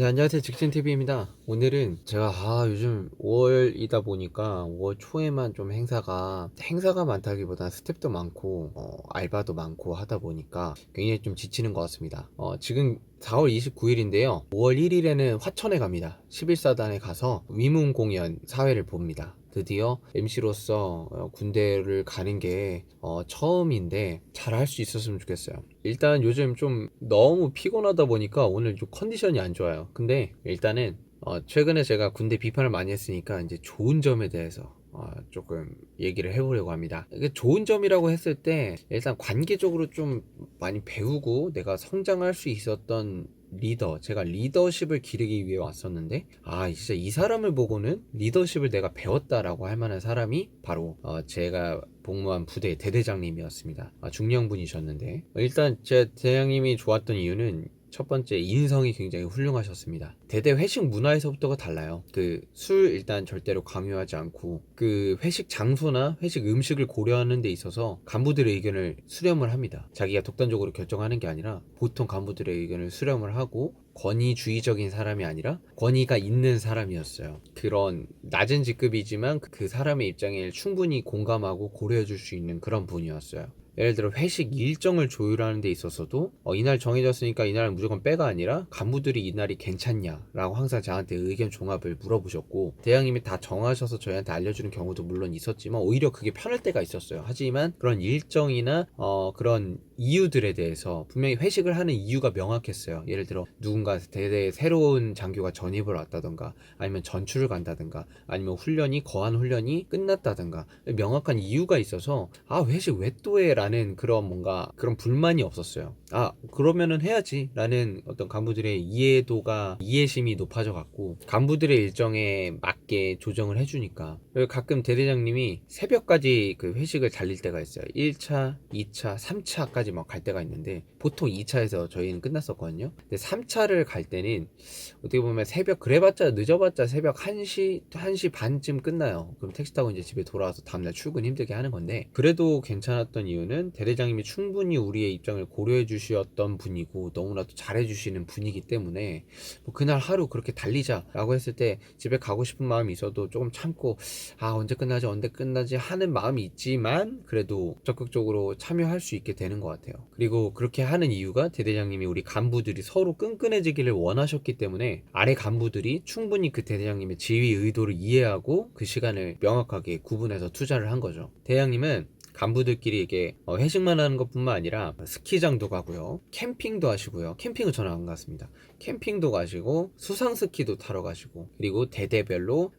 네, 안녕하세요. 직진TV입니다. 오늘은 제가 요즘 5월이다 보니까 5월 초에만 좀 행사가 많다기보다 스텝도 많고 알바도 많고 하다 보니까 굉장히 좀 지치는 것 같습니다. 지금 4월 29일인데요 5월 1일에는 화천에 갑니다. 11사단에 가서 위문 공연 사회를 봅니다. 드디어 MC로서 군대를 가는 게 처음인데 잘 할 수 있었으면 좋겠어요. 일단 요즘 좀 너무 피곤하다 보니까 오늘 좀 컨디션이 안 좋아요. 근데 일단은 최근에 제가 군대 비판을 많이 했으니까 이제 좋은 점에 대해서 조금 얘기를 해보려고 합니다. 이게 좋은 점이라고 했을 때 일단 관계적으로 좀 많이 배우고 내가 성장할 수 있었던 제가 리더십을 기르기 위해 왔었는데 진짜 이 사람을 보고는 리더십을 내가 배웠다라고 할 만한 사람이 바로 제가 복무한 부대 대대장님이었습니다. 중령분이셨는데 일단 제 대장님이 좋았던 이유는 첫 번째, 인성이 굉장히 훌륭하셨습니다. 대대 회식 문화에서부터가 달라요. 그 술 일단 절대로 강요하지 않고 그 회식 장소나 회식 음식을 고려하는 데 있어서 간부들의 의견을 수렴을 합니다. 자기가 독단적으로 결정하는 게 아니라 보통 간부들의 의견을 수렴을 하고 권위주의적인 사람이 아니라 권위가 있는 사람이었어요. 그런 낮은 직급이지만 그 사람의 입장에 충분히 공감하고 고려해 줄 수 있는 그런 분이었어요. 예를 들어 회식 일정을 조율하는 데 있어서도 이날 정해졌으니까 이날은 무조건 빼가 아니라 간부들이 이날이 괜찮냐 라고 항상 저한테 의견 종합을 물어보셨고, 대장님이 다 정하셔서 저희한테 알려주는 경우도 물론 있었지만 오히려 그게 편할 때가 있었어요. 하지만 그런 일정이나 그런 이유들에 대해서 분명히 회식을 하는 이유가 명확했어요. 예를 들어 누군가 대대에 새로운 장교가 전입을 왔다던가 아니면 전출을 간다든가 아니면 거한 훈련이 끝났다든가 명확한 이유가 있어서 회식 왜 또 해? 라는 그런 뭔가 그런 불만이 없었어요. 그러면은 해야지 라는 어떤 간부들의 이해심이 높아져 갖고 간부들의 일정에 맞게 조정을 해주니까. 그리고 가끔 대대장님이 새벽까지 그 회식을 달릴 때가 있어요. 1차, 2차, 3차까지 막 갈 때가 있는데 보통 2차에서 저희는 끝났었거든요. 근데 3차를 갈 때는 어떻게 보면 늦어봤자 새벽 1시 반쯤 끝나요. 그럼 택시 타고 이제 집에 돌아와서 다음날 출근 힘들게 하는 건데, 그래도 괜찮았던 이유는 대대장님이 충분히 우리의 입장을 고려해 주셨던 분이고 너무나도 잘해 주시는 분이기 때문에 뭐 그날 하루 그렇게 달리자라고 했을 때 집에 가고 싶은 마음이 있어도 조금 참고 언제 끝나지 하는 마음이 있지만 그래도 적극적으로 참여할 수 있게 되는 것 같아요. 그리고 그렇게 하는 이유가 대대장님이 우리 간부들이 서로 끈끈해지기를 원하셨기 때문에 아래 간부들이 충분히 그 대대장님의 지휘 의도를 이해하고 그 시간을 명확하게 구분해서 투자를 한 거죠. 대장님은 간부들끼리 이게 회식만 하는 것뿐만 아니라 스키장도 가고요, 캠핑도 하시고요. 캠핑은 저는 안 갔습니다. 캠핑도 가시고 수상 스키도 타러 가시고, 그리고 대대별로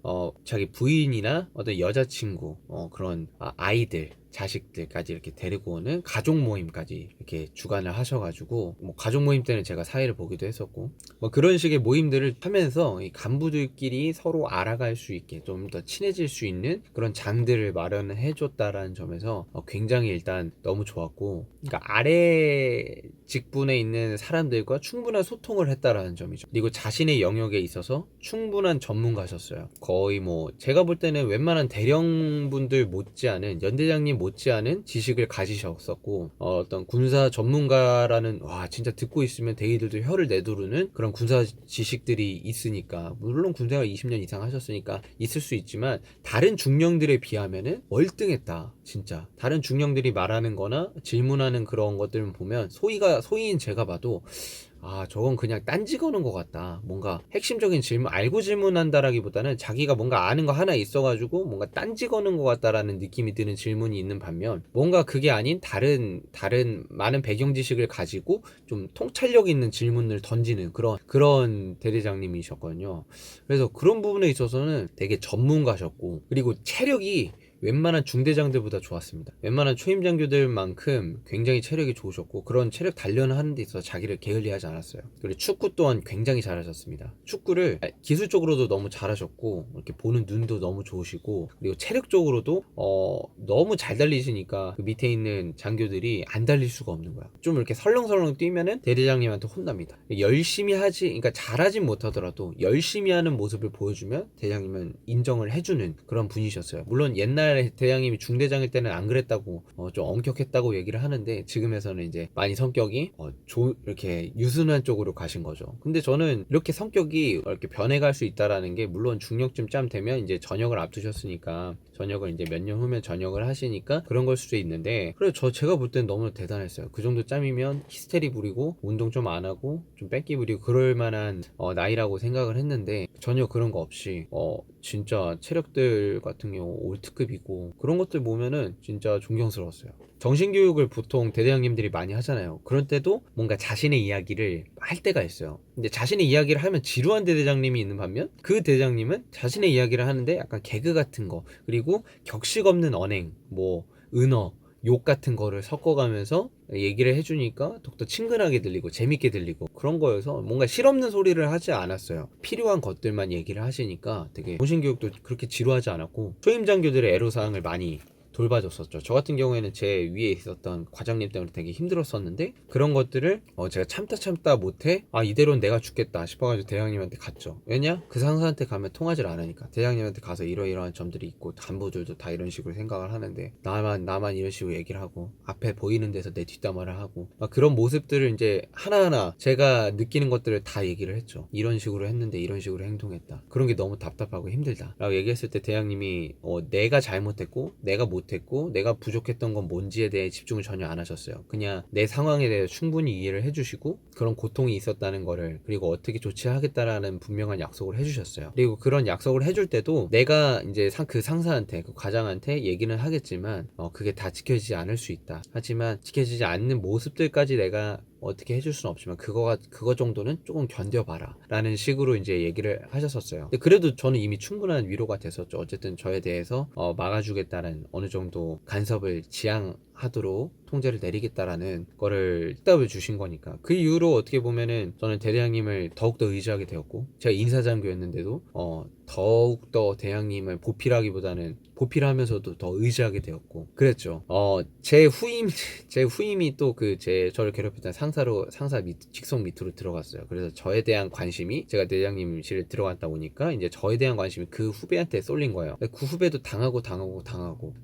자기 부인이나 어떤 여자친구 그런 아이들 자식들까지 이렇게 데리고 오는 가족 모임까지 이렇게 주관을 하셔가지고, 뭐 가족 모임 때는 제가 사회를 보기도 했었고, 뭐 그런 식의 모임들을 하면서 이 간부들끼리 서로 알아갈 수 있게 좀 더 친해질 수 있는 그런 장들을 마련해 줬다라는 점에서 굉장히 일단 너무 좋았고, 그러니까 아래 직분에 있는 사람들과 충분한 소통을 했다라는 점이죠. 그리고 자신의 영역에 있어서 충분한 전문가셨어요. 거의 뭐 제가 볼 때는 웬만한 대령분들 못지않은, 연대장님 못지않은 지식을 가지셨었고, 어떤 군사 전문가라는, 진짜 듣고 있으면 대의들도 혀를 내두르는 그런 군사 지식들이 있으니까, 물론 군생활 20년 이상 하셨으니까 있을 수 있지만 다른 중령들에 비하면은 월등했다. 진짜 다른 중령들이 말하는 거나 질문하는 그런 것들을 보면 소위인 제가 봐도 저건 그냥 딴지 거는 것 같다. 뭔가 핵심적인 질문, 알고 질문한다라기보다는 자기가 뭔가 아는 거 하나 있어가지고 뭔가 딴지 거는 것 같다라는 느낌이 드는 질문이 있는 반면, 뭔가 그게 아닌 다른 많은 배경 지식을 가지고 좀 통찰력 있는 질문을 던지는 그런 대대장님이셨거든요. 그래서 그런 부분에 있어서는 되게 전문가셨고, 그리고 체력이 웬만한 중대장들보다 좋았습니다. 웬만한 초임장교들만큼 굉장히 체력이 좋으셨고, 그런 체력 단련하는 데 있어서 자기를 게을리하지 않았어요. 그리고 축구 또한 굉장히 잘하셨습니다. 축구를 기술적으로도 너무 잘하셨고, 이렇게 보는 눈도 너무 좋으시고, 그리고 체력적으로도 너무 잘 달리시니까 그 밑에 있는 장교들이 안 달릴 수가 없는 거야. 좀 이렇게 설렁설렁 뛰면은 대대장님한테 혼납니다. 그러니까 잘하진 못하더라도 열심히 하는 모습을 보여주면 대장님은 인정을 해주는 그런 분이셨어요. 물론 옛날 옛날에 대장님이 중대장일 때는 안 그랬다고 좀 엄격했다고 얘기를 하는데, 지금에서는 이제 많이 성격이 이렇게 유순한 쪽으로 가신 거죠. 근데 저는 이렇게 성격이 이렇게 변해갈 수 있다라는 게, 물론 중력쯤 짬 되면 이제 전역을 앞두셨으니까, 전역을 이제 몇 년 후면 전역을 하시니까 그런 걸 수도 있는데, 그래 제가 볼 땐 너무 대단했어요. 그 정도 짬이면 히스테리 부리고 운동 좀 안 하고 좀 뺏기 부리고 그럴 만한 나이라고 생각을 했는데, 전혀 그런 거 없이 진짜 체력들 같은 경우 올트급이고, 그런 것들 보면은 진짜 존경스러웠어요. 정신교육을 보통 대대장님들이 많이 하잖아요. 그럴 때도 뭔가 자신의 이야기를 할 때가 있어요. 근데 자신의 이야기를 하면 지루한 대대장님이 있는 반면, 그 대장님은 자신의 이야기를 하는데 약간 개그 같은 거, 그리고 격식 없는 언행, 뭐 은어, 욕 같은 거를 섞어가면서 얘기를 해주니까 더욱더 친근하게 들리고 재밌게 들리고 그런 거여서, 뭔가 실없는 소리를 하지 않았어요. 필요한 것들만 얘기를 하시니까 되게 정신교육도 그렇게 지루하지 않았고, 초임장교들의 애로사항을 많이 돌봐줬었죠. 저 같은 경우에는 제 위에 있었던 과장님 때문에 되게 힘들었었는데, 그런 것들을 제가 참다 못해 이대로는 내가 죽겠다 싶어가지고 대장님한테 갔죠. 왜냐? 그 상사한테 가면 통하질 않으니까. 대장님한테 가서 이러이러한 점들이 있고, 간부들도 다 이런 식으로 생각을 하는데 나만 이런 식으로 얘기를 하고, 앞에 보이는 데서 내 뒷담화를 하고, 그런 모습들을 이제 하나하나 제가 느끼는 것들을 다 얘기를 했죠. 이런 식으로 했는데 이런 식으로 행동했다, 그런 게 너무 답답하고 힘들다 라고 얘기했을 때, 대장님이 내가 잘못했고 내가 못했고 내가 부족했던 건 뭔지에 대해 집중을 전혀 안 하셨어요. 그냥 내 상황에 대해 충분히 이해를 해주시고, 그런 고통이 있었다는 거를, 그리고 어떻게 조치하겠다라는 분명한 약속을 해주셨어요. 그리고 그런 약속을 해줄 때도 내가 이제 그 상사한테, 그 과장한테 얘기는 하겠지만 그게 다 지켜지지 않을 수 있다, 하지만 지켜지지 않는 모습들까지 내가 어떻게 해줄 수는 없지만 그거 정도는 조금 견뎌봐라 라는 식으로 이제 얘기를 하셨었어요. 근데 그래도 저는 이미 충분한 위로가 됐었죠. 어쨌든 저에 대해서 막아주겠다는, 어느 정도 간섭을 지양하도록 통제를 내리겠다라는 거를 답을 주신 거니까. 그 이후로 어떻게 보면은 저는 대대장님을 더욱더 의지하게 되었고, 제가 인사장교였는데도 더욱더 대장님을 보필하기보다는 보필하면서도 더 의지하게 되었고 그랬죠. 제 후임이 또 저를 괴롭혔던 상사 직속 밑으로 들어갔어요. 그래서 저에 대한 관심이, 제가 대장님실에 들어갔다 보니까 이제 저에 대한 관심이 그 후배한테 쏠린 거예요. 그 후배도 당하고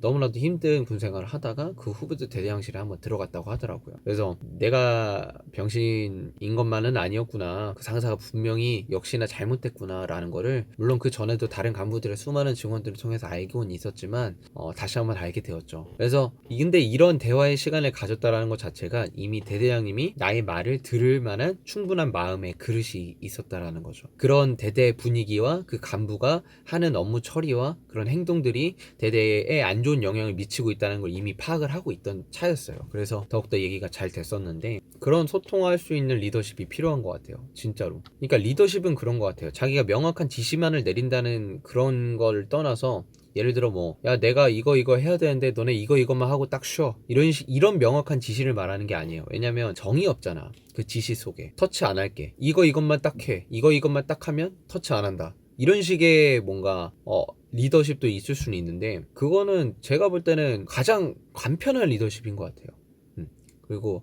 너무나도 힘든 군 생활을 하다가 그 후배도 대대장실에 한번 들어갔다고 하더라고요. 그래서 내가 병신인 것만은 아니었구나, 그 상사가 분명히 역시나 잘못됐구나 라는 거를, 물론 그 전에도 다른 간부들의 수많은 증언들을 통해서 알고는 있었지만 다시 한번 알게 되었죠. 그래서 근데 이런 대화의 시간을 가졌다라는 것 자체가 이미 대대장님이 나의 말을 들을 만한 충분한 마음의 그릇이 있었다라는 거죠. 그런 대대 분위기와 그 간부가 하는 업무 처리와 그런 행동들이 대대에 안 좋은 영향을 미치고 있다는 걸 이미 파악을 하고 있던 차였어요. 그래서 더욱더 얘기가 잘 됐었는데, 그런 소통할 수 있는 리더십이 필요한 것 같아요. 진짜로. 그러니까 리더십은 그런 것 같아요. 자기가 명확한 지시만을 내린다는 그런 걸 떠나서, 예를 들어 야 내가 이거 해야 되는데 너네 이것만 하고 딱 쉬어, 이런 명확한 지시를 말하는 게 아니에요. 왜냐면 정이 없잖아, 그 지시 속에. 터치 안 할게, 이것만 딱 해, 이것만 딱 하면 터치 안 한다, 이런 식의 뭔가 리더십도 있을 수는 있는데, 그거는 제가 볼 때는 가장 간편한 리더십인 것 같아요. 그리고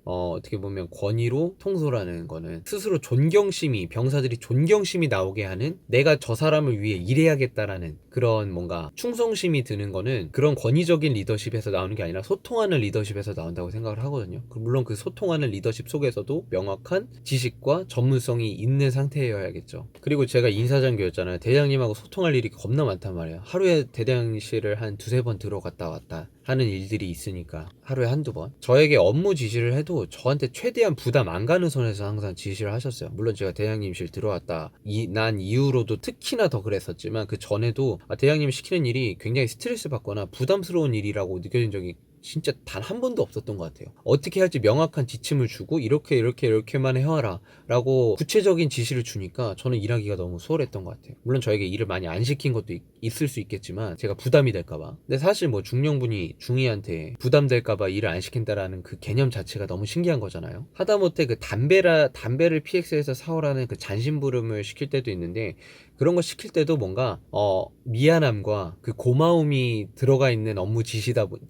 어떻게 보면 권위로 통솔하는 거는, 스스로 병사들이 존경심이 나오게 하는, 내가 저 사람을 위해 일해야겠다라는 그런 뭔가 충성심이 드는 거는, 그런 권위적인 리더십에서 나오는 게 아니라 소통하는 리더십에서 나온다고 생각을 하거든요. 물론 그 소통하는 리더십 속에서도 명확한 지식과 전문성이 있는 상태여야겠죠. 그리고 제가 인사장교였잖아요. 대장님하고 소통할 일이 겁나 많단 말이에요. 하루에 대장실을 한 두세 번 들어갔다 왔다 하는 일들이 있으니까, 하루에 한두 번. 저에게 업무 지시를 해도 저한테 최대한 부담 안 가는 선에서 항상 지시를 하셨어요. 물론 제가 대장님실 들어왔다 난 이후로도 특히나 더 그랬었지만, 그 전에도 대장님이 시키는 일이 굉장히 스트레스 받거나 부담스러운 일이라고 느껴진 적이 진짜 단 한 번도 없었던 것 같아요. 어떻게 할지 명확한 지침을 주고, 이렇게만 해와라 라고 구체적인 지시를 주니까 저는 일하기가 너무 수월했던 것 같아요. 물론 저에게 일을 많이 안 시킨 것도 있을 수 있겠지만, 제가 부담이 될까봐. 근데 사실 중령분이 중위한테 부담될까봐 일을 안 시킨다라는 그 개념 자체가 너무 신기한 거잖아요. 하다못해 그 담배를 PX에서 사오라는 그 잔심부름을 시킬 때도 있는데, 그런 거 시킬 때도 뭔가 미안함과 그 고마움이 들어가 있는 업무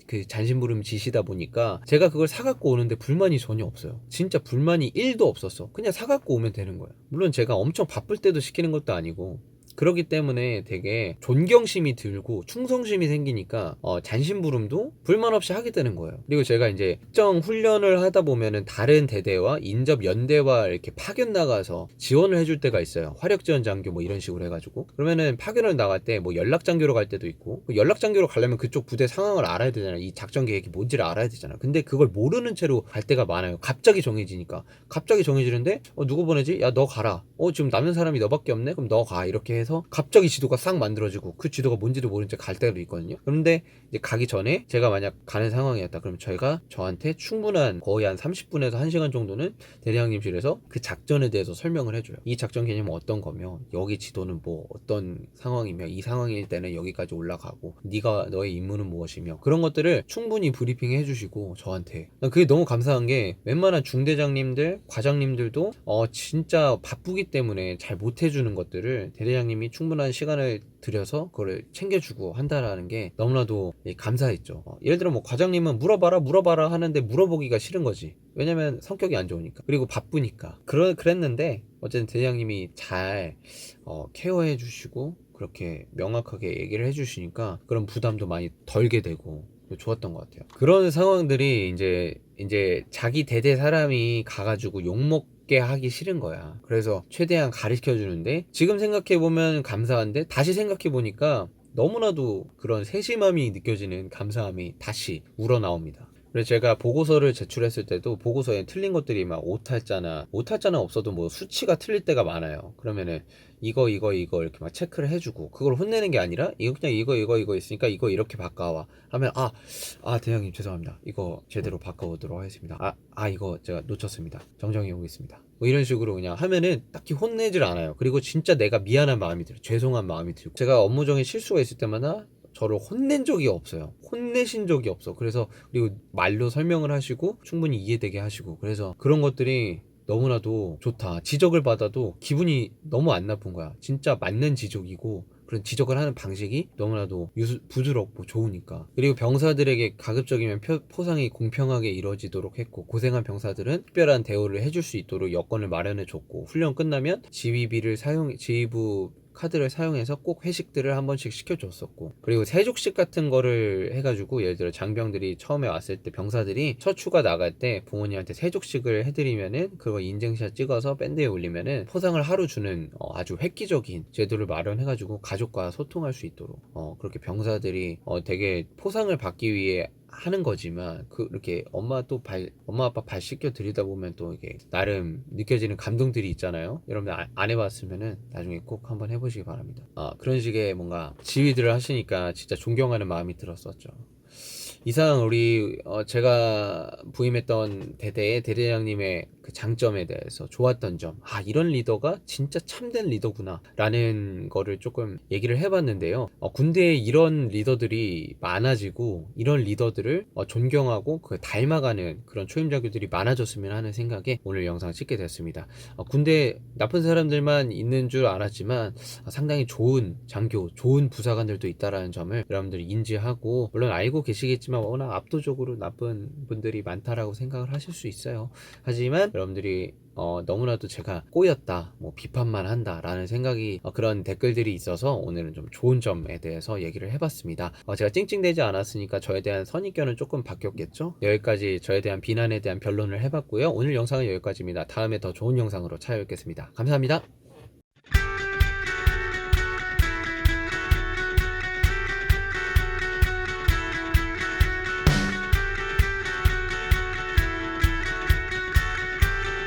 그 잔심부름 지시다 보니까, 제가 그걸 사갖고 오는데 불만이 전혀 없어요. 진짜 불만이 1도 없었어. 그냥 사갖고 오면 되는 거예요. 물론 제가 엄청 바쁠 때도 시키는 것도 아니고, 그렇기 때문에 되게 존경심이 들고 충성심이 생기니까 잔심부름도 불만 없이 하게 되는 거예요. 그리고 제가 이제 특정 훈련을 하다 보면은 다른 대대와 인접 연대와 이렇게 파견 나가서 지원을 해줄 때가 있어요. 화력 지원 장교 뭐 이런 식으로 해가지고, 그러면은 파견을 나갈 때 뭐 연락 장교로 갈 때도 있고, 연락 장교로 가려면 그쪽 부대 상황을 알아야 되잖아요. 이 작전 계획이 뭔지를 알아야 되잖아요. 근데 그걸 모르는 채로 갈 때가 많아요. 갑자기 정해지니까. 갑자기 정해지는데 누구 보내지? 야, 너 가라. 지금 남는 사람이 너밖에 없네? 그럼 너 가. 이렇게 해서 갑자기 지도가 싹 만들어지고, 그 지도가 뭔지도 모른 채 갈 때도 있거든요. 그런데 이제 가기 전에 제가 만약 가는 상황이었다 그럼 저한테 충분한 거의 한 30분에서 1시간 정도는 대대장님실에서 그 작전에 대해서 설명을 해줘요. 이 작전 개념은 어떤 거며, 여기 지도는 뭐 어떤 상황이며, 이 상황일 때는 여기까지 올라가고, 너의 임무는 무엇이며, 그런 것들을 충분히 브리핑 해주시고 저한테. 그게 너무 감사한 게, 웬만한 중대장님들, 과장님들도 진짜 바쁘기 때문에 잘 못해주는 것들을 대대장님이 충분한 시간을 들여서 그걸 챙겨주고 한다라는 게 너무나도 감사했죠. 예를 들어 뭐 과장님은 물어봐라 하는데 물어보기가 싫은 거지. 왜냐면 성격이 안 좋으니까, 그리고 바쁘니까. 그랬는데 어쨌든 대장님이 잘 케어해 주시고 그렇게 명확하게 얘기를 해 주시니까 그런 부담도 많이 덜게 되고 좋았던 것 같아요. 그런 상황들이 이제 자기 대대 사람이 가가지고 욕먹게 하기 싫은 거야. 그래서 최대한 가르쳐 주는데, 지금 생각해보면 감사한데 다시 생각해보니까 너무나도 그런 세심함이 느껴지는 감사함이 다시 우러나옵니다. 그래서 제가 보고서를 제출했을 때도 보고서에 틀린 것들이 막 오탈자나 없어도 뭐 수치가 틀릴 때가 많아요. 그러면은 이거 이렇게 막 체크를 해주고, 그걸 혼내는 게 아니라 그냥 이거 있으니까 이거 이렇게 바꿔와 하면, 대장님 죄송합니다, 이거 제대로 바꿔오도록 하겠습니다. 이거 제가 놓쳤습니다, 정정해 오겠습니다, 뭐 이런 식으로 그냥 하면은 딱히 혼내질 않아요. 그리고 진짜 내가 미안한 마음이 들어요. 죄송한 마음이 들고, 제가 업무 중에 실수가 있을 때마다 저를 혼낸 적이 없어요. 혼내신 적이 없어. 그리고 말로 설명을 하시고 충분히 이해되게 하시고, 그래서 그런 것들이 너무나도 좋다. 지적을 받아도 기분이 너무 안 나쁜 거야. 진짜 맞는 지적이고, 그런 지적을 하는 방식이 너무나도 부드럽고 좋으니까. 그리고 병사들에게 가급적이면 포상이 공평하게 이루어지도록 했고, 고생한 병사들은 특별한 대우를 해줄 수 있도록 여건을 마련해 줬고, 훈련 끝나면 지휘부 카드를 사용해서 꼭 회식들을 한 번씩 시켜줬었고, 그리고 세족식 같은 거를 해가지고, 예를 들어 장병들이 처음에 왔을 때 병사들이 첫 휴가 나갈 때 부모님한테 세족식을 해드리면은 그거 인증샷 찍어서 밴드에 올리면은 포상을 하루 주는 아주 획기적인 제도를 마련해가지고 가족과 소통할 수 있도록, 그렇게 병사들이 되게 포상을 받기 위해 하는 거지만, 그렇게 엄마 아빠 발 씻겨 드리다 보면 또 이게 나름 느껴지는 감동들이 있잖아요. 여러분들 안 해봤으면은 나중에 꼭 한번 해보시기 바랍니다. 그런 식의 뭔가 지휘들을 하시니까 진짜 존경하는 마음이 들었었죠. 이상 제가 부임했던 대대의 대대장님의 그 장점에 대해서 좋았던 점, 이런 리더가 진짜 참된 리더구나 라는 거를 조금 얘기를 해봤는데요. 군대에 이런 리더들이 많아지고, 이런 리더들을 존경하고 닮아가는 그런 초임자교들이 많아졌으면 하는 생각에 오늘 영상 찍게 됐습니다. 군대에 나쁜 사람들만 있는 줄 알았지만 상당히 좋은 장교, 좋은 부사관들도 있다라는 점을 여러분들이 인지하고, 물론 알고 계시겠지만 워낙 압도적으로 나쁜 분들이 많다라고 생각을 하실 수 있어요. 하지만 여러분들이 너무나도 제가 꼬였다, 뭐 비판만 한다 라는 생각이, 그런 댓글들이 있어서 오늘은 좀 좋은 점에 대해서 얘기를 해봤습니다. 제가 찡찡대지 않았으니까 저에 대한 선입견은 조금 바뀌었겠죠. 여기까지 저에 대한 비난에 대한 변론을 해봤고요. 오늘 영상은 여기까지입니다. 다음에 더 좋은 영상으로 찾아뵙겠습니다. 감사합니다.